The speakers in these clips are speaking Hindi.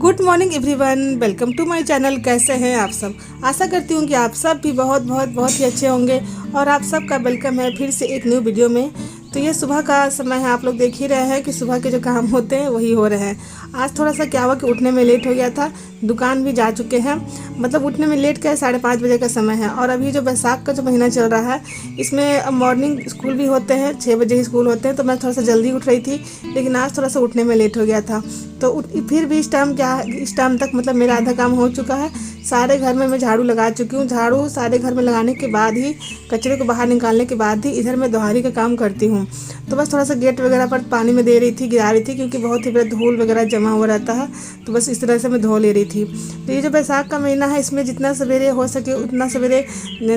Good morning everyone, welcome to my channel. कैसे हैं आप सब? आशा करती हूँ कि आप सब भी बहुत बहुत बहुत ही अच्छे होंगे और आप सबका वेलकम है फिर से एक न्यू वीडियो में। तो ये सुबह का समय है, आप लोग देख ही रहे हैं कि सुबह के जो काम होते हैं वही हो रहे हैं। आज थोड़ा सा क्या हुआ कि उठने में लेट हो गया था, दुकान भी जा चुके हैं। मतलब उठने में लेट क्या है, 5:30 बजे का समय है। और अभी जो बैसाख का जो महीना चल रहा है इसमें मॉर्निंग स्कूल भी होते हैं, 6 बजे ही स्कूल होते हैं। तो मैं थोड़ा सा जल्दी उठ रही थी, लेकिन आज थोड़ा सा उठने में लेट हो गया था। तो फिर भी इस टाइम तक मतलब मेरा आधा काम हो चुका है। सारे घर में मैं झाड़ू लगा चुकी हूँ। झाड़ू सारे घर में लगाने के बाद ही, कचरे को बाहर निकालने के बाद ही इधर मैं दोहारी का काम करती हूँ। तो बस थोड़ा सा गेट वगैरह पर पानी में दे रही थी, गिरा रही थी, क्योंकि बहुत ही बड़ा धूल वगैरह जमा हुआ रहता है। तो बस इस तरह से मैं धो ले रही थी। तो ये जो बैसाख का महीना है इसमें जितना सवेरे हो सके उतना सवेरे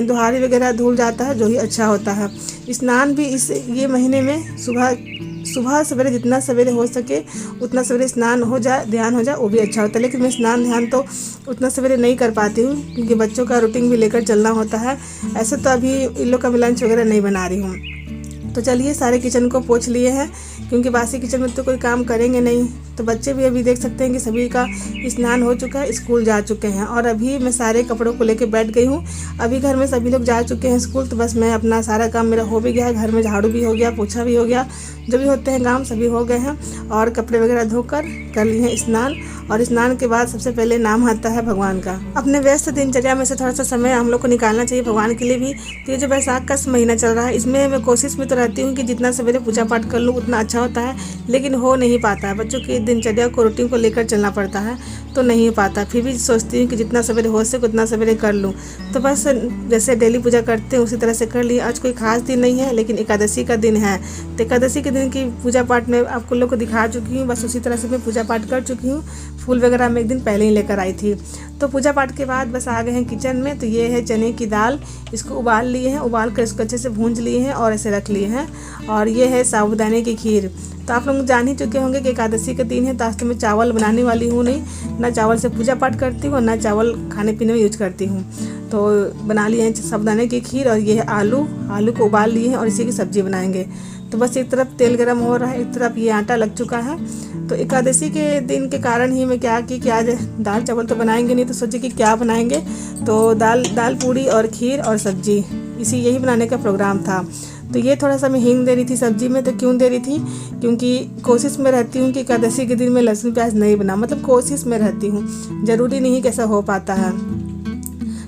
दोहारी वगैरह धुल जाता है, जो ही अच्छा होता है। स्नान भी ये महीने में सुबह सवेरे जितना सवेरे हो सके उतना सवेरे स्नान हो जाए, ध्यान हो जाए, वो भी अच्छा होता है। लेकिन मैं स्नान ध्यान तो उतना सवेरे नहीं कर पाती हूँ, क्योंकि बच्चों का रूटीन भी लेकर चलना होता है। ऐसे तो अभी इन लोग का मैं लंच वगैरह नहीं बना रही हूँ। तो चलिए सारे किचन को पोंछ लिए हैं, क्योंकि बासी किचन में तो कोई काम करेंगे नहीं। तो बच्चे भी अभी देख सकते हैं कि सभी का स्नान हो चुका है, स्कूल जा चुके हैं। और अभी मैं सारे कपड़ों को लेके बैठ गई हूँ। अभी घर में सभी लोग जा चुके हैं स्कूल, तो बस मैं अपना सारा काम मेरा हो भी गया है। घर में झाड़ू भी हो गया, पोछा भी हो गया, जो भी होते हैं काम सभी हो गए हैं। और कपड़े वगैरह धोकर कर लिए हैं स्नान। और स्नान के बाद सबसे पहले नाम आता है भगवान का। अपने व्यस्त दिनचर्या में से थोड़ा सा समय हम लोग को निकालना चाहिए भगवान के लिए भी। तो ये जो बैसाख का महीना चल रहा है इसमें मैं कोशिश में तो रहती हूँ कि जितना सवेरे पूजा पाठ कर लूँ उतना अच्छा होता है, लेकिन हो नहीं पाता है। बच्चों की दिनचर्या को, रूटीन को लेकर चलना पड़ता है, तो नहीं हो पाता। फिर भी सोचती हूँ कि जितना सवेरे हो सके उतना सवेरे कर लूँ। तो बस जैसे डेली पूजा करते हैं उसी तरह से कर लिए। आज कोई खास दिन नहीं है, लेकिन एकादशी का दिन है। तो एकादशी के दिन की पूजा पाठ में आपको लोग को दिखा चुकी हूँ। बस उसी तरह से मैं पूजा पाठ कर चुकी हूँ। फूल वगैरह मैं एक दिन पहले ही लेकर आई थी। तो पूजा पाठ के बाद बस आ गए हैं किचन में। तो ये है चने की दाल, इसको उबाल लिए हैं, उबाल कर इसको अच्छे से भूंज लिए हैं और ऐसे रख लिए हैं। और ये है साबूदाने की खीर। तो आप लोग जान ही चुके होंगे कि एकादशी का दिन है, तो आज तो मैं चावल बनाने वाली हूँ नहीं। ना चावल से पूजा पाठ करती हूँ, ना चावल खाने पीने में यूज करती हूँ। तो बना लिए हैं साबूदाने की खीर। और ये है आलू को उबाल लिए हैं और इसी की सब्जी बनाएंगे। तो बस एक तरफ तेल गरम हो रहा है, एक तरफ ये आटा लग चुका है। तो एकादशी के दिन के कारण ही मैं क्या कि आज दाल चावल तो बनाएंगे नहीं, तो सोचे कि क्या बनाएंगे। तो दाल पूड़ी और खीर और सब्जी, यही बनाने का प्रोग्राम था। तो ये थोड़ा सा मैं हींग दे रही थी सब्जी में। तो क्यों दे रही थी? क्योंकि कोशिश में रहती हूँ कि एकादशी के दिन में लहसुन प्याज नहीं बना, मतलब कोशिश में रहती हूँ, ज़रूरी नहीं कैसा हो पाता है।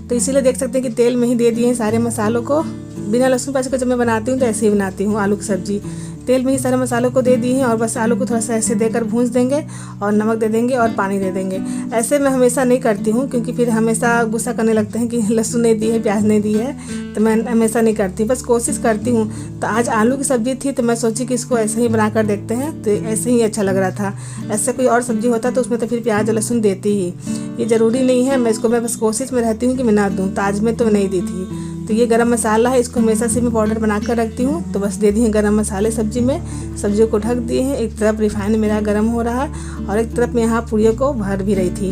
तो इसीलिए देख सकते हैं कि तेल में ही दे दिए हैं सारे मसालों को। बिना लहसुन प्याज का जब मैं बनाती हूँ तो ऐसे ही बनाती हूँ आलू की सब्जी। तेल में ही सारे मसालों को दे दिए हैं और बस आलू को थोड़ा सा ऐसे देकर भूंज देंगे और नमक दे देंगे और पानी दे देंगे। ऐसे मैं हमेशा नहीं करती हूँ, क्योंकि फिर हमेशा गुस्सा करने लगते हैं कि लहसुन नहीं दी है, प्याज नहीं दी है। तो मैं हमेशा नहीं करती, बस कोशिश करती हूँ। तो आज आलू की सब्ज़ी थी, तो मैं सोची कि इसको ऐसे ही बना कर देखते हैं। तो ऐसे ही अच्छा लग रहा था। ऐसे कोई और सब्ज़ी होता तो उसमें तो फिर प्याज और लहसुन देती ही। ये ज़रूरी नहीं है, मैं बस कोशिश में रहती हूँ कि मैं ना दूँ। तो आज में तो नहीं दी थी। तो ये गरम मसाला है, इसको हमेशा से मैं पाउडर बना कर रखती हूँ। तो बस दे दिए गरम मसाले सब्जी में, सब्जियों को ढक दिए हैं। एक तरफ रिफाइंड मेरा गरम हो रहा है और एक तरफ मैं यहाँ पूड़ियों को भर भी रही थी।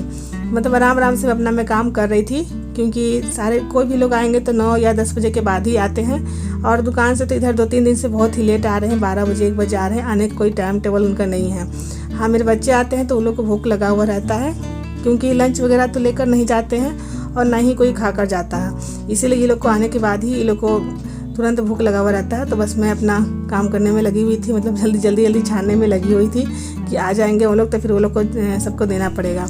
मतलब आराम से अपना मैं काम कर रही थी, क्योंकि कोई भी लोग आएंगे तो 9 या 10 बजे के बाद ही आते हैं। और दुकान से तो इधर 2-3 दिन से बहुत ही लेट आ रहे हैं, 12 बजे 1 बजे आ रहे हैं। आने का कोई टाइम टेबल उनका नहीं है। हाँ, मेरे बच्चे आते हैं तो उन लोग को भूख लगा हुआ रहता है, क्योंकि लंच वगैरह तो लेकर नहीं जाते हैं और ना ही कोई खा कर जाता है। इसीलिए ये लोग को आने के बाद ही ये लोग को तुरंत भूख लगा हुआ रहता है। तो बस मैं अपना काम करने में लगी हुई थी, मतलब जल्दी छानने में लगी हुई थी कि आ जाएंगे वो लोग, तो फिर वो लोग को सबको देना पड़ेगा।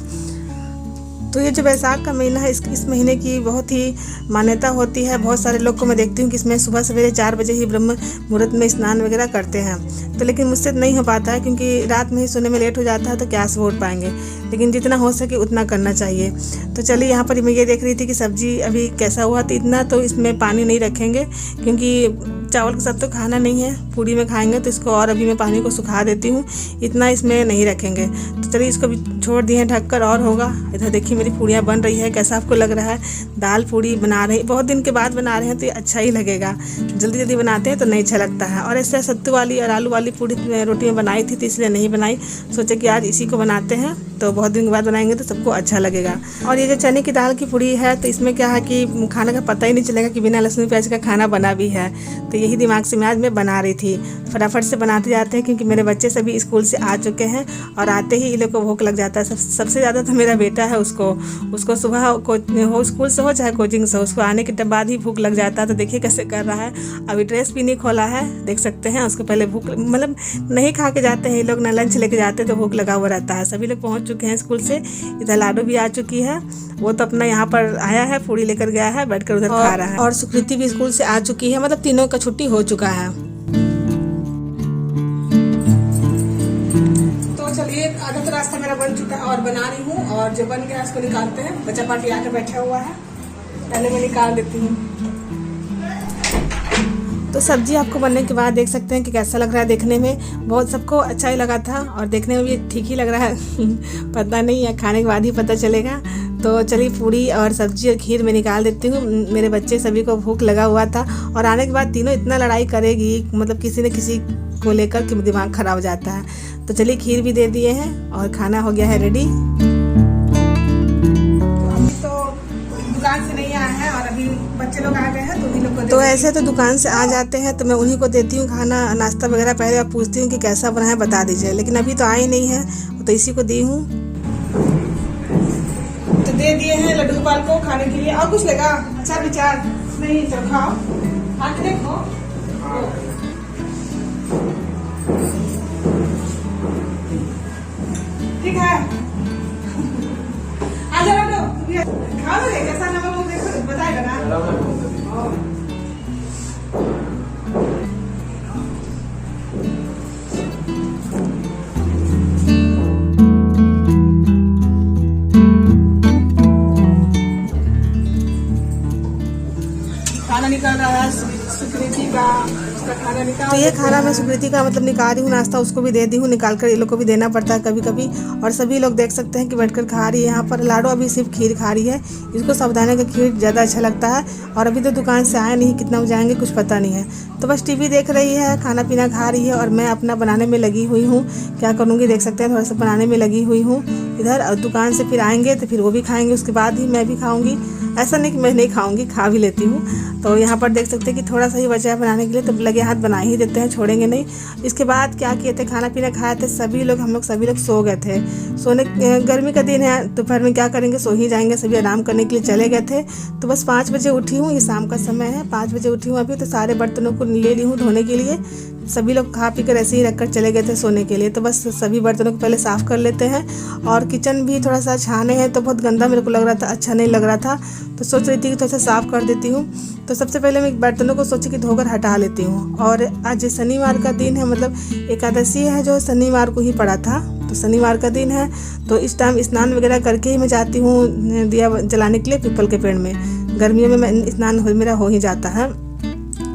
तो ये जो बैसाख का महीना है इस महीने की बहुत ही मान्यता होती है। बहुत सारे लोग को मैं देखती हूँ कि इसमें सुबह सवेरे 4 बजे ही ब्रह्म मुहूर्त में स्नान वगैरह करते हैं। तो लेकिन मुझसे नहीं हो पाता है, क्योंकि रात में ही सोने में लेट हो जाता है, तो क्या से उठ पाएंगे। लेकिन जितना हो सके उतना करना चाहिए। तो चलिए यहाँ पर मैं ये देख रही थी कि सब्जी अभी कैसा हुआ। तो इतना तो इसमें पानी नहीं रखेंगे, क्योंकि चावल के साथ तो खाना नहीं है, पूड़ी में खाएंगे। तो इसको और अभी मैं पानी को सुखा देती हूँ, इतना इसमें नहीं रखेंगे। तो चलिए इसको भी छोड़ दिए हैं ढककर, और होगा। इधर देखिए मेरी पूड़ियाँ बन रही है। कैसा आपको लग रहा है? दाल पूड़ी बना रहे, बहुत दिन के बाद बना रहे हैं तो ये अच्छा ही लगेगा। जल्दी बनाते हैं तो नहीं अच्छा लगता है। और ऐसे सत्तू वाली और आलू वाली पूड़ी रोटी में बनाई थी, तो इसलिए नहीं बनाई, सोचे कि आज इसी को बनाते हैं। तो बहुत दिन के बाद बनाएंगे तो सबको अच्छा लगेगा। और ये जो चने की दाल की पूड़ी है तो इसमें क्या है कि खाने का पता ही नहीं चलेगा कि बिना लहसुन प्याज का खाना बना भी है। तो यही दिमाग से मैं आज मैं बना रही थी, फटाफट से बनाते जाते हैं क्योंकि मेरे बच्चे सभी स्कूल से आ चुके हैं और आते ही इन लोग को भूख लग जाता है। सबसे ज़्यादा तो मेरा बेटा है, उसको सुबह हो स्कूल से हो चाहे कोचिंग से, उसको आने के बाद ही भूख लग जाता है। तो देखिए कैसे कर रहा है, अभी ड्रेस भी नहीं खोला है, देख सकते हैं। उसको पहले भूख मतलब नहीं खा के जाते हैं ये लोग ना, लंच लेके जाते हैं तो भूख लगा हुआ रहता है। सभी लोग पहुंच चुके हैं स्कूल से। इधर लाडू भी आ चुकी है, वो तो अपना यहाँ पर आया है, पूड़ी लेकर गया है, बैठकर उधर खा रहा है। और सुकृति भी स्कूल से आ चुकी है, मतलब तीनों का छुट्टी हो चुका है। तो चलिए आधा तो रास्ता मेरा बन चुका है और बना रही हूँ, और जो बन गया उसको निकालते हैं। बच्चा पार्टी आकर बैठा हुआ है, पहले मैं निकाल देती हूँ। तो सब्जी आपको बनने के बाद देख सकते हैं कि कैसा लग रहा है देखने में। बहुत सबको अच्छा ही लगा था और देखने में भी ठीक ही लग रहा है पता नहीं है, खाने के बाद ही पता चलेगा। तो चलिए पूड़ी और सब्जी और खीर में निकाल देती हूँ। मेरे बच्चे सभी को भूख लगा हुआ था और आने के बाद तीनों इतना लड़ाई करेगी, मतलब किसी न किसी को लेकर के दिमाग खराब हो जाता है। तो चलिए खीर भी दे दिए हैं और खाना हो गया है रेडी। दुकान से नहीं आया है और अभी बच्चे लोग आ गए हैं तो उन्हीं लोग को तो ऐसे तो दुकान से आ जाते हैं तो मैं उन्हीं को देती हूँ खाना नाश्ता वगैरह पहले, और पूछती हूँ कि कैसा बना है बता दीजिए। लेकिन अभी तो आए नहीं है तो इसी को दी हूँ। तो दे दिए हैं लड्डू गोपाल को खाने के लिए। और कुछ लेगा? अच्छा विचार नहीं, चलो खाओ, हाथ देखो। ठीक है, आ जाओ खा लो, कैसा नमक देखो बताएगा ना। खाना निकल रहा है सुकृति का, उसका खाना निकाल। तो ये खाना मैं सुकृति का मतलब निकाल रही हूँ, नाश्ता उसको भी दे दी हूँ निकाल कर, ये लोग को भी देना पड़ता है कभी कभी। और सभी लोग देख सकते हैं कि बैठकर खा रही है। यहाँ पर लाडो अभी सिर्फ खीर खा रही है, इसको साबुदाने का खीर ज़्यादा अच्छा लगता है। और अभी तो दुकान से आए नहीं, कितना बजे आएंगे कुछ पता नहीं है। तो बस टीवी देख रही है, खाना पीना खा रही है और मैं अपना बनाने में लगी हुई हूँ। क्या करूँगी देख सकते हैं, थोड़ा सा बनाने में लगी हुई हूँ इधर। और दुकान से फिर आएंगे तो फिर वो भी खाएंगे, उसके बाद ही मैं भी खाऊंगी। ऐसा नहीं कि मैं नहीं खाऊंगी, खा भी लेती हूँ। तो यहाँ पर देख सकते हैं कि थोड़ा सा ही बचा है बनाने के लिए, तो लगे हाथ बना ही देते हैं, छोड़ेंगे नहीं। इसके बाद क्या किए थे, खाना पीना खाए थे सभी लोग, हम लोग सभी लोग सो गए थे। सोने गर्मी का दिन है, दोपहर में क्या करेंगे, सो ही जाएंगे। सभी आराम करने के लिए चले गए थे। तो बस 5 बजे उठी हूँ, ये शाम का समय है, 5 बजे उठी हूँ अभी। तो सारे बर्तनों को ले ली हूँ धोने के लिए। सभी लोग खा पी कर ऐसे ही रखकर चले गए थे सोने के लिए। तो बस सभी बर्तनों को पहले साफ़ कर लेते हैं। और किचन भी थोड़ा सा छाने हैं तो बहुत गंदा मेरे को लग रहा था, अच्छा नहीं लग रहा था। तो सोच रही थी कि थोड़ा सा साफ़ कर देती हूँ। तो सबसे पहले मैं बर्तनों को सोची कि धोकर हटा लेती हूँ। और आज शनिवार का दिन है, मतलब एकादशी है जो शनिवार को ही पड़ा था। तो शनिवार का दिन है तो इस टाइम स्नान वगैरह करके ही मैं जाती हूँ दिया जलाने के लिए पीपल के पेड़ में। गर्मियों में मैं स्नान मेरा हो ही जाता है।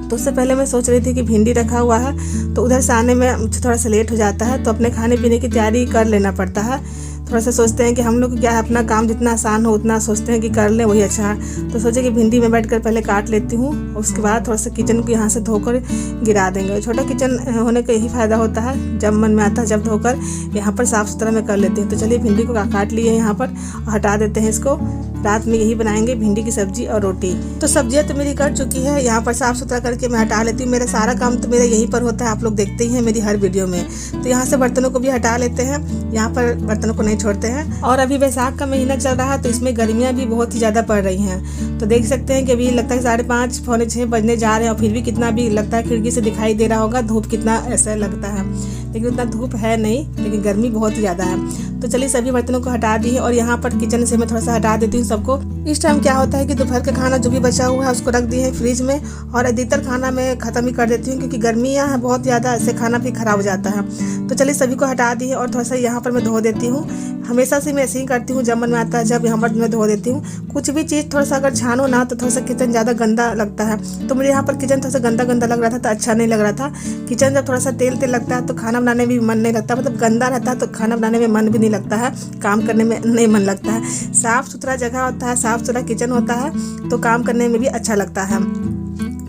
तो उससे पहले मैं सोच रही थी कि भिंडी रखा हुआ है तो उधर से आने में मुझे थोड़ा सा लेट हो जाता है, तो अपने खाने पीने की तैयारी कर लेना पड़ता है। थोड़ा सा सोचते हैं कि हम लोग क्या है, अपना काम जितना आसान हो उतना सोचते हैं कि कर लें, वही अच्छा है। तो सोचे कि भिंडी में बैठकर पहले काट लेती हूँ, उसके बाद थोड़ा सा किचन को यहाँ से धोकर गिरा देंगे। छोटा किचन होने का यही फ़ायदा होता है, जब मन में आता है जब धोकर यहाँ पर साफ़ सुथरा मैं कर लेती हूँ। तो चलिए भिंडी को काट लिए यहाँ पर और हटा देते हैं इसको। रात में यही बनाएंगे, भिंडी की सब्जी और रोटी। तो सब्जियाँ तो मेरी कट चुकी है, यहाँ पर साफ़ सुथरा करके मैं हटा लेती हूँ। मेरा सारा काम तो मेरा यहीं पर होता है, आप लोग देखते ही हैं मेरी हर वीडियो में। तो यहाँ से बर्तनों को भी हटा लेते हैं, यहाँ पर बर्तनों को नहीं छोड़ते हैं। और अभी वैसाख का महीना चल रहा है तो इसमें गर्मियाँ भी बहुत ही ज़्यादा पड़ रही हैं। तो देख सकते हैं कि अभी लगता है 5:30 पौने 6 बजने जा रहे हैं और फिर भी कितना भी लगता है, खिड़की से दिखाई दे रहा होगा धूप कितना ऐसा लगता है, लेकिन उतना धूप है नहीं, लेकिन गर्मी बहुत ही ज़्यादा है। तो चलिए सभी बर्तनों को हटा दी है और यहाँ पर किचन से मैं थोड़ा सा हटा देती हूँ सबको। इस टाइम क्या होता है कि दोपहर का खाना जो भी बचा हुआ है उसको रख दिए हैं फ्रिज में, और अधिकतर खाना मैं ख़त्म ही कर देती हूँ क्योंकि गर्मियाँ हैं बहुत ज़्यादा, ऐसे खाना भी ख़राब हो जाता है। तो चलिए सभी को हटा दी है और थोड़ा सा यहाँ पर मैं धो देती हूँ। हमेशा से मैं ऐसे ही करती हूँ, जब मन में आता है जब यहाँ पर मैं धो देती हूँ। कुछ भी चीज़ थोड़ा सा अगर छानो ना तो थोड़ा सा किचन ज़्यादा गंदा लगता है। तो मुझे यहाँ पर किचन थोड़ा सा गंदा गंदा लग रहा था तो अच्छा नहीं लग रहा था। किचन जब थोड़ा सा तेल तेल लगता है तो खाना बनाने में भी मन नहीं लगता, मतलब गंदा रहता है तो खाना बनाने में मन भी नहीं लगता है, काम करने में नहीं मन लगता है। साफ़ सुथरा जगह होता है, साफ़ सुथरा किचन होता है तो काम करने में भी अच्छा लगता है।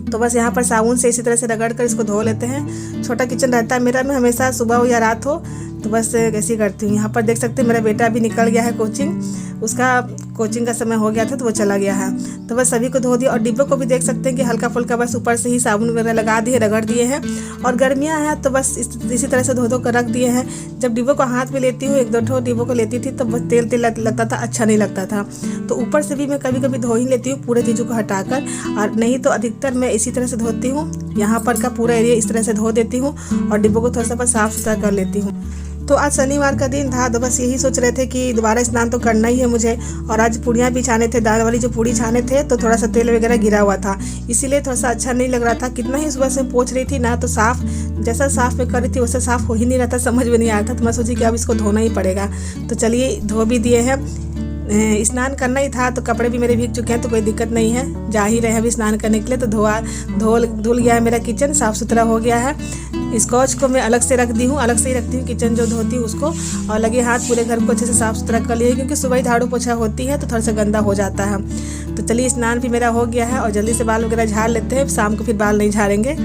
तो बस यहाँ पर साबुन से इसी तरह से रगड़ कर इसको धो लेते हैं। छोटा किचन रहता है मेरा में, हमेशा सुबह हो या रात हो तो बस ऐसे ही करती हूँ। यहाँ पर देख सकते हैं मेरा बेटा भी निकल गया है कोचिंग, उसका कोचिंग का समय हो गया था तो वो चला गया है। तो बस सभी को धो दिया और डिब्बों को भी देख सकते हैं कि हल्का फुल्का बस ऊपर से ही साबुन वगैरह लगा दिए, रगड़ दिए हैं। और गर्मियाँ हैं तो बस इसी तरह से धो कर रख दिए हैं। जब डिब्बों को हाथ में लेती हूँ, 1-2 ठो डिब्बों को लेती थी तो बस तेल तेल लगता था, अच्छा नहीं लगता था। तो ऊपर से भी मैं कभी कभी धो ही लेती हूँ पूरे चीज़ों को हटाकर, और नहीं तो अधिकतर मैं इसी तरह से धोती हूँ। यहाँ पर का पूरा एरिया इस तरह से धो देती हूँ और डिब्बों को थोड़ा सा बस साफ सुथरा कर लेती हूँ। तो आज शनिवार का दिन था तो बस यही सोच रहे थे कि दोबारा स्नान तो करना ही है मुझे। और आज पूड़ियाँ भी छाने थे, दाल वाली जो पूड़ी छाने थे, तो थोड़ा सा तेल वगैरह गिरा हुआ था, इसीलिए थोड़ा सा अच्छा नहीं लग रहा था। कितना ही सुबह से पोंछ रही थी ना, तो साफ जैसा साफ में कर रही थी वैसा साफ हो ही नहीं रहा था, समझ में नहीं आया था। तो मैं सोची कि अब इसको धोना ही पड़ेगा। तो चलिए धो भी दिए हैं। स्नान करना ही था तो कपड़े भी मेरे भीग चुके हैं तो कोई दिक्कत नहीं है, जा ही रहे हैं अभी स्नान करने के लिए। तो धुल गया है मेरा किचन, साफ़ सुथरा हो गया है। स्कॉच को मैं अलग से रख दी हूँ, अलग से ही रखती हूँ किचन जो धोती हूँ उसको, और लगे हाथ पूरे घर को अच्छे से साफ़ सुथरा कर लिए, क्योंकि सुबह ही झाड़ू पोछा होती है तो थोड़ा सा गंदा हो जाता है। तो चलिए स्नान भी मेरा हो गया है और जल्दी से बाल वगैरह झाड़ लेते हैं, शाम को फिर बाल नहीं झाड़ेंगे।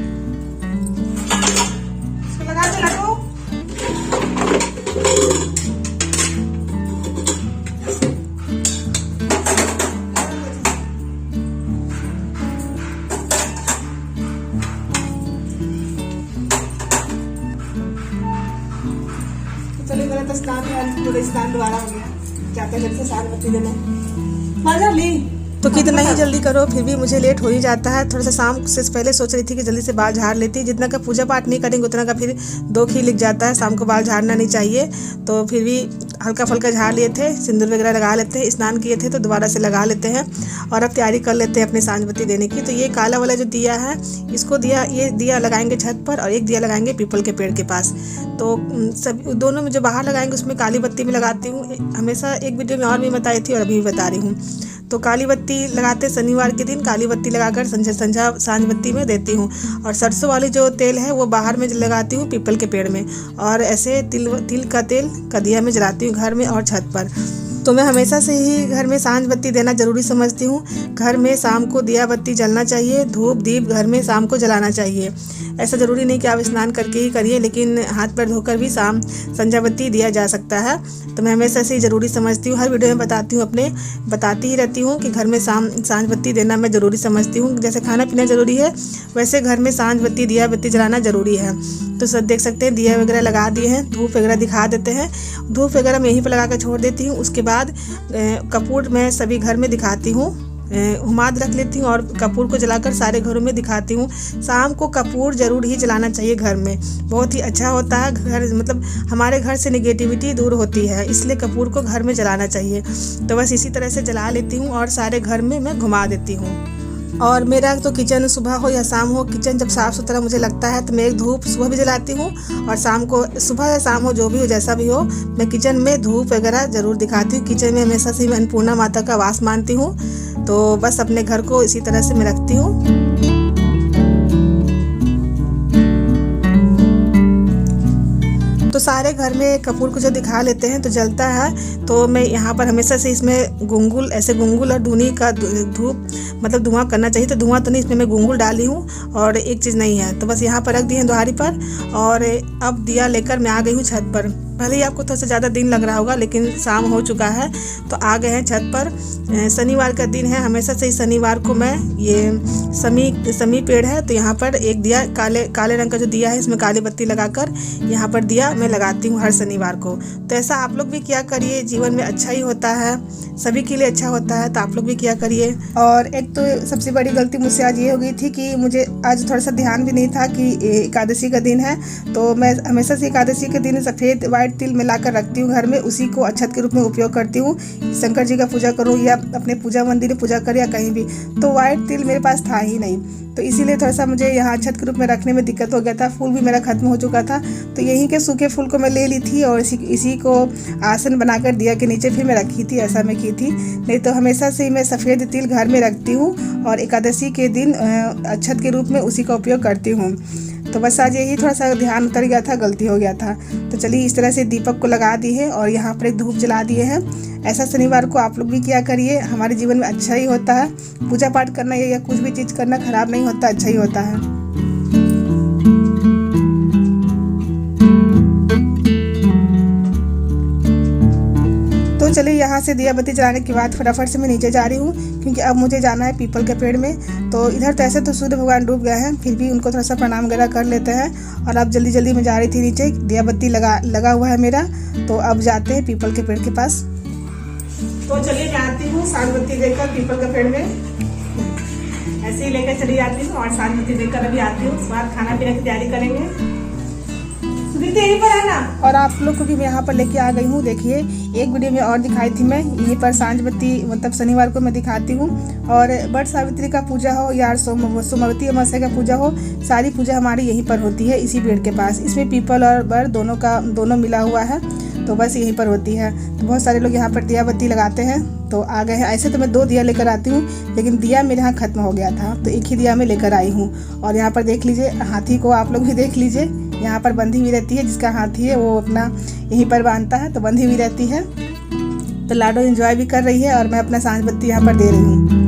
चलिए मेरा तो स्नान दोबारा हो गया, जाते जल्दी से साग बत्ती देने मजा ली। तो कितना ही जल्दी करो फिर भी मुझे लेट हो ही जाता है। थोड़ा सा शाम से पहले सोच रही थी कि जल्दी से बाल झाड़ लेती, जितना का पूजा पाठ नहीं करेंगे उतना का फिर दुख ही लिख जाता है। शाम को बाल झाड़ना नहीं चाहिए, तो फिर भी हल्का फुल्का झाड़ लिए थे, सिंदूर वगैरह लगा लेते हैं, स्नान किए थे तो दोबारा से लगा लेते हैं और अब तैयारी कर लेते हैं अपनी सांझ बत्ती देने की। तो ये काला वाला जो दिया है, इसको ये दिया लगाएंगे छत पर और एक दिया लगाएंगे पीपल के पेड़ के पास। तो सब दोनों में जो बाहर लगाएंगे उसमें काली बत्ती में लगाती हूँ, हमेशा एक वीडियो में और भी बताई थी और अभी भी बता रही हूँ। तो काली बत्ती लगाते शनिवार के दिन काली बत्ती लगाकर संझा सांझ बत्ती में देती हूँ, और सरसों वाली जो तेल है वो बाहर में लगाती हूँ पीपल के पेड़ में, और ऐसे तिल का तेल कदिया में जलाती हूँ घर में और छत पर। तो मैं हमेशा से ही घर में सांझ बत्ती देना ज़रूरी समझती हूँ। घर में शाम को दिया बत्ती जलना चाहिए, धूप दीप घर में शाम को जलाना चाहिए। ऐसा ज़रूरी नहीं कि आप स्नान करके ही करिए, लेकिन हाथ पैर धोकर भी शाम संझा बत्ती दिया जा सकता है। तो मैं हमेशा से ही ज़रूरी समझती हूँ, हर वीडियो में बताती ही रहती हूँ कि घर में सांझ बत्ती देना मैं ज़रूरी समझती हूँ। जैसे खाना पीना ज़रूरी है वैसे घर में सांझ बत्ती दिया बत्ती जलाना ज़रूरी है। तो सब देख सकते हैं दिया वगैरह लगा दिए हैं, धूप वगैरह दिखा देते हैं। धूप वगैरह मैं यहीं पर लगा कर छोड़ देती हूँ। उसके बाद कपूर मैं सभी घर में दिखाती हूँ, हुमाद रख लेती हूँ और कपूर को जलाकर सारे घरों में दिखाती हूँ। शाम को कपूर ज़रूर ही जलाना चाहिए घर में, बहुत ही अच्छा होता है। घर मतलब हमारे घर से नेगेटिविटी दूर होती है, इसलिए कपूर को घर में जलाना चाहिए। तो बस इसी तरह से जला लेती हूँ और सारे घर में मैं घुमा देती हूँ। और मेरा तो किचन सुबह हो या शाम हो, किचन जब साफ़ सुथरा मुझे लगता है तो मैं एक धूप सुबह भी जलाती हूँ और शाम को, सुबह या शाम हो जो भी हो जैसा भी हो, मैं किचन में धूप वगैरह ज़रूर दिखाती हूँ। किचन में हमेशा से मैं अन्नपूर्णा माता का वास मानती हूँ, तो बस अपने घर को इसी तरह से मैं रखती हूँ। तो सारे घर में कपूर को जो दिखा लेते हैं तो जलता है। तो मैं यहाँ पर हमेशा से इसमें गुंगुल और धुनी का धूप मतलब धुआं करना चाहिए, तो धुआं तो नहीं, इसमें मैं गुंगुल डाली हूँ और एक चीज़ नहीं है। तो बस यहाँ पर रख दिए हैं दुआरी पर, और अब दिया लेकर मैं आ गई हूँ छत पर। भले ही आपको थोड़ा सा ज़्यादा दिन लग रहा होगा, लेकिन शाम हो चुका है तो आ गए हैं छत पर। शनिवार का दिन है, हमेशा से ही शनिवार को मैं ये समी पेड़ है तो यहाँ पर एक दिया काले रंग का जो दिया है इसमें काली बत्ती लगाकर यहाँ पर दिया मैं लगाती हूँ हर शनिवार को। तो ऐसा आप लोग भी किया करिए, जीवन में अच्छा ही होता है, सभी के लिए अच्छा होता है, तो आप लोग भी किया करिए। और एक तो सबसे बड़ी गलती मुझसे आज ये हो गई थी कि मुझे आज थोड़ा सा ध्यान भी नहीं था कि एकादशी का दिन है। तो मैं हमेशा से एकादशी के दिन सफ़ेद वाइट तिल मिलाकर रखती हूँ घर में, उसी को अक्षत के रूप में उपयोग करती हूँ। शंकर जी का पूजा करूँ या अपने पूजा मंदिर में पूजा करें या कहीं भी, तो वाइट तिल मेरे पास था ही नहीं, तो इसीलिए थोड़ा सा मुझे यहाँ अक्षत के रूप में रखने में दिक्कत हो गया था। फूल भी मेरा खत्म हो चुका था, तो यहीं के सूखे फूल को मैं ले ली थी और इसी को आसन बनाकर दिया के नीचे फिर मैं रखी थी, ऐसा मैं की थी। नहीं तो हमेशा से मैं सफ़ेद तिल घर में रखती हूँ और एकादशी के दिन अक्षत के रूप में उसी का उपयोग करती हूँ। तो बस आज यही थोड़ा सा ध्यान उतर गया था, गलती हो गया था। तो चलिए इस तरह से दीपक को लगा दी है और यहाँ पर एक धूप जला दिए हैं। ऐसा शनिवार को आप लोग भी किया करिए, हमारे जीवन में अच्छा ही होता है। पूजा पाठ करना या कुछ भी चीज़ करना खराब नहीं होता, अच्छा ही होता है। तो चलिए यहाँ से दिया बत्ती जलाने के बाद फटाफट से मैं नीचे जा रही हूँ, क्योंकि अब मुझे जाना है पीपल के पेड़ में। तो इधर तो ऐसे तो सूर्य भगवान डूब गए हैं, फिर भी उनको थोड़ा सा प्रणाम वगैरह कर लेते हैं। और अब जल्दी जल्दी मैं जा रही थी नीचे, दिया बत्ती लगा हुआ है मेरा। तो अब जाते हैं पीपल के पेड़ के पास। तो चलिए जाती हूँ सांझ बत्ती देकर पीपल के पेड़ में, ऐसे ही लेकर चली जाती हूँ और सांझ बत्ती देकर अभी आती हूँ। उसके बाद खाना पीना की तैयारी करेंगे। यहीं पर है ना। और आप लोग को भी मैं यहाँ पर लेके आ गई हूँ। देखिए एक वीडियो में और दिखाई थी मैं, यहीं पर सांझ बत्ती मतलब शनिवार को मैं दिखाती हूँ। और बट सावित्री का पूजा हो या सोमवती अमावस्या का पूजा हो, सारी पूजा हमारी यहीं पर होती है, इसी पेड़ के पास। इसमें पीपल और बर दोनों मिला हुआ है, तो बस यहीं पर होती है। तो बहुत सारे लोग यहाँ पर दिया बत्ती लगाते हैं। तो आ गए हैं। ऐसे तो मैं 2 दिया लेकर आती हूँ, लेकिन दिया मेरे यहाँ खत्म हो गया था, तो एक ही दिया मैं लेकर आई हूँ। और यहाँ पर देख लीजिए हाथी को आप लोग भी देख लीजिए, यहाँ पर बंधी हुई रहती है। जिसका हाथी है वो अपना यहीं पर बांधता है, तो बंधी हुई रहती है। तो लाडो एंजॉय भी कर रही है और मैं अपना सांझ बत्ती यहाँ पर दे रही हूँ।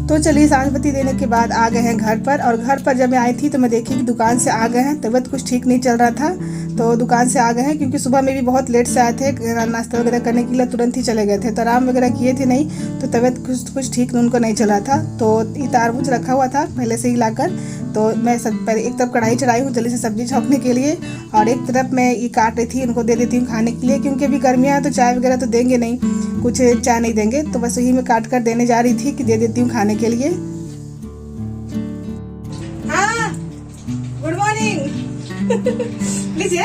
तो चलिए सांझ बत्ती देने के बाद आ गए हैं घर पर। और घर पर जब मैं आई थी तो मैं देखी कि दुकान से आ गए हैं। तबीयत कुछ ठीक नहीं चल रहा था, तो दुकान से आ गए हैं, क्योंकि सुबह में भी बहुत लेट से आए थे, नाश्ता वगैरह करने के लिए तुरंत ही चले गए थे। तो आराम वगैरह किए थे नहीं, तो तबीयत कुछ ठीक उनको नहीं चला था। तो ये तरबूज रखा हुआ था पहले से ही लाकर। तो मैं एक तरफ कढ़ाई चढ़ाई हूँ जल्दी से सब्जी छौंकने के लिए, और एक तरफ मैं ये काट रही थी, उनको दे देती हूँ खाने के लिए, क्योंकि अभी गर्मियाँ हैं तो चाय वगैरह तो देंगे नहीं, कुछ चाय नहीं देंगे। तो बस वही मैं काट कर देने जा रही थी कि दे देती हूँ खाने के लिए। हाँ, गुड मॉर्निंग। लीजिए।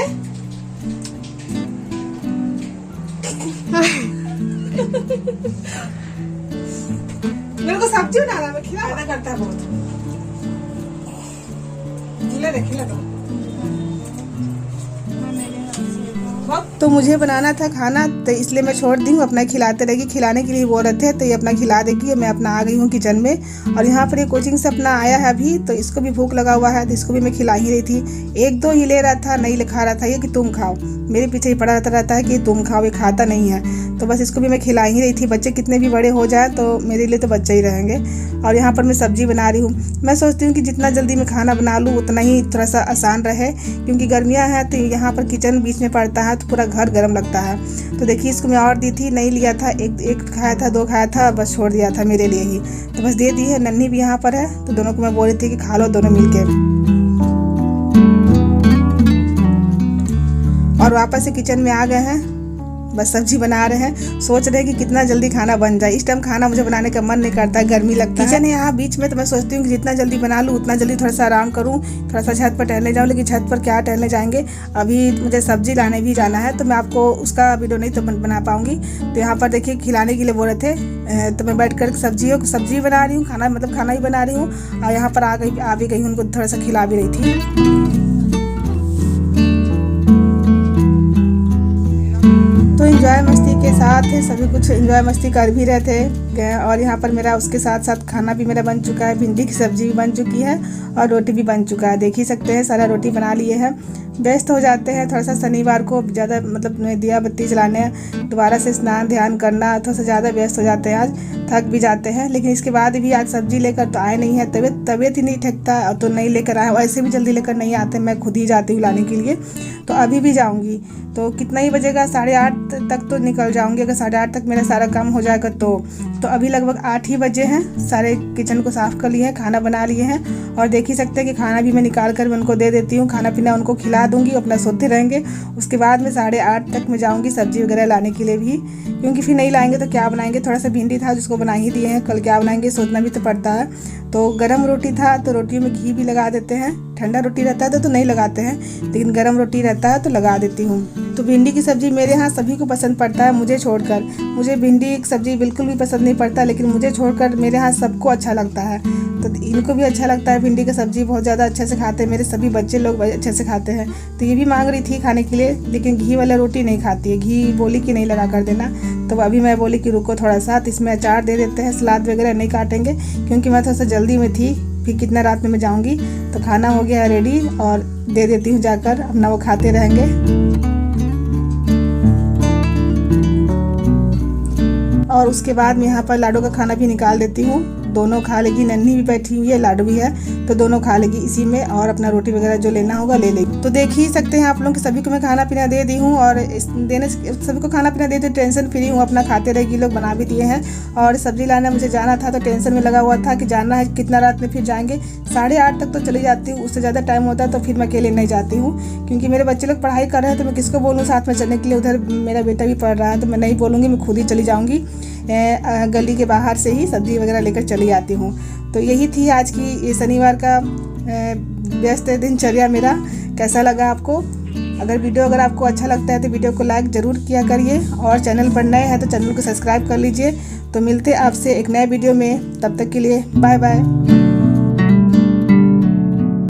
मेरे को सब्जी बनाना मैं खिलाना करता है बहुत। खिला दो। तो मुझे बनाना था खाना, तो इसलिए मैं छोड़ दी हूँ, अपना खिलाते रहेगी। खिलाने के लिए बोल रहे थे तो ये अपना खिला देगी। मैं अपना आ गई हूँ किचन में। और यहाँ पर ये कोचिंग से अपना आया है अभी, तो इसको भी भूख लगा हुआ है, तो इसको भी मैं खिला ही रही थी। 1-2 ही ले रहा था, नहीं लिखा रहा था ये कि तुम खाओ, मेरे पीछे ही पड़ा रहता है कि तुम खाओ, ये खाता नहीं है। तो बस इसको भी मैं खिला ही रही थी। बच्चे कितने भी बड़े हो जाए तो मेरे लिए तो बच्चे ही रहेंगे। और यहाँ पर मैं सब्जी बना रही हूँ। मैं सोचती हूँ कि जितना जल्दी मैं खाना बना लूँ उतना ही थोड़ा सा आसान रहे, क्योंकि गर्मियाँ हैं तो यहाँ पर किचन बीच में पड़ता है, तो पूरा घर गर्म लगता है। तो देखिए इसको मैं और दी थी, नहीं लिया था, एक खाया था, 2 खाया था, बस छोड़ दिया था मेरे लिए ही। तो बस दे दी है। नन्ही भी यहाँ पर है, तो दोनों को मैं बोल रही थी कि खा लो दोनों मिलके। और वापस से किचन में आ गए हैं, बस सब्जी बना रहे हैं। सोच रहे हैं कि कितना जल्दी खाना बन जाए। इस टाइम खाना मुझे बनाने का मन नहीं करता है, गर्मी लगता है। किचन है यहाँ बीच में, तो मैं सोचती हूँ कि जितना जल्दी बना लूँ उतना जल्दी थोड़ा सा आराम करूँ, थोड़ा सा छत पर टहलने जाऊँ। लेकिन छत पर क्या टहलने जाएंगे, अभी मुझे सब्जी लाने भी जाना है, तो मैं आपको उसका वीडियो नहीं तो बना पाऊँगी। तो यहाँ पर देखिए खिलाने के लिए बोल रहे थे, तो मैं बैठ कर सब्जी बना रही हूँ, खाना ही बना रही हूँ। और यहाँ पर आ भी गई हूँ, उनको थोड़ा सा खिला भी रही थी। तो एंजॉय मस्ती के साथ सभी कुछ एंजॉय मस्ती कर भी रहे थे। और यहाँ पर मेरा उसके साथ साथ खाना भी मेरा बन चुका है। भिंडी की सब्जी भी बन चुकी है और रोटी भी बन चुका है। देख ही सकते हैं सारा रोटी बना लिए हैं। व्यस्त हो जाते हैं थोड़ा सा शनिवार को, ज़्यादा मतलब दिया बत्ती जलाने, दोबारा से स्नान ध्यान करना, थोड़ा सा ज़्यादा व्यस्त हो जाते हैं। आज थक भी जाते हैं, लेकिन इसके बाद भी आज सब्जी लेकर तो आए नहीं है। तबीयत ही नहीं ठकता, तो नहीं लेकर आए। वैसे भी जल्दी लेकर नहीं आते, मैं खुद ही जाती हूँ लाने के लिए। तो अभी भी जाऊँगी, तो कितना ही बजेगा, 8:30 तक तो निकल जाऊँगी। अगर 8:30 तक मेरा सारा काम हो जाएगा तो अभी लगभग 8 ही बजे हैं। सारे किचन को साफ़ कर लिए हैं, खाना बना लिए हैं। और देख ही सकते हैं कि खाना भी मैं निकाल कर मैं उनको दे देती हूँ। खाना पीना उनको खिला दूँगी, अपना सोते रहेंगे। उसके बाद में 8:30 तक मैं जाऊँगी सब्जी वगैरह लाने के लिए भी, क्योंकि फिर नहीं लाएंगे तो क्या बनाएंगे। थोड़ा सा भिंडी था जिसको बना ही दिए हैं, कल क्या बनाएंगे सोचना भी तो पड़ता है। तो गरम रोटी था, तो रोटियों में घी भी लगा देते हैं। ठंडा रोटी रहता है तो नहीं लगाते हैं, लेकिन गरम रोटी रहता है तो लगा देती हूँ। तो भिंडी की सब्ज़ी मेरे यहाँ सभी को पसंद पड़ता है, मुझे छोड़कर। मुझे भिंडी की सब्ज़ी बिल्कुल भी पसंद नहीं पड़ता, लेकिन मुझे छोड़कर मेरे यहाँ सबको अच्छा लगता है। तो इनको भी अच्छा लगता है, भिंडी की सब्ज़ी बहुत ज़्यादा अच्छे से खाते हैं। मेरे सभी बच्चे लोग अच्छे से खाते हैं। तो ये भी मांग रही थी खाने के लिए, लेकिन घी वाला रोटी नहीं खाती है। घी बोली कि नहीं लगा कर देना, तो अभी मैं बोली कि रुको थोड़ा सा, तो इसमें अचार दे देते हैं। सलाद वगैरह नहीं काटेंगे, क्योंकि मैं थोड़ा सा जल्दी में थी, फिर कितना रात में मैं जाऊँगी। तो खाना हो गया रेडी, और दे देती हूँ जाकर, अपना वो खाते रहेंगे। और उसके बाद मैं यहाँ पर लाडो का खाना भी निकाल देती हूँ। दोनों खा लेगी। नन्ही भी बैठी हुई है, लाडू भी है, तो दोनों खा लेगी इसी में, और अपना रोटी वगैरह जो लेना होगा ले लेगी। तो देख ही सकते हैं आप लोग कि सभी को मैं खाना पीना दे दी हूँ, और देने सभी को खाना पीना दे दी, टेंशन फ्री हूँ, अपना खाते रहेगी। लोग बना भी दिए हैं, और सब्जी लाने मुझे जाना था तो टेंशन में लगा हुआ था कि जाना है, कितना रात में फिर जाएंगे। 8:30 तक तो चली जाती हूँ, उससे ज़्यादा टाइम होता है तो फिर मैं अकेले नहीं जाती हूँ, क्योंकि मेरे बच्चे लोग पढ़ाई कर रहे हैं तो मैं किसको बोलूँ साथ में चलने के लिए। उधर मेरा बेटा भी पढ़ रहा है तो मैं नहीं बोलूँगी, मैं खुद ही चली जाऊँगी। गली के बाहर से ही सब्जी वगैरह लेकर चली आती हूँ। तो यही थी आज की शनिवार का व्यस्त दिनचर्या मेरा। कैसा लगा आपको? अगर आपको अच्छा लगता है तो वीडियो को लाइक ज़रूर किया करिए, और चैनल पर नए हैं तो चैनल को सब्सक्राइब कर लीजिए। तो मिलते आपसे एक नए वीडियो में, तब तक के लिए बाय बाय।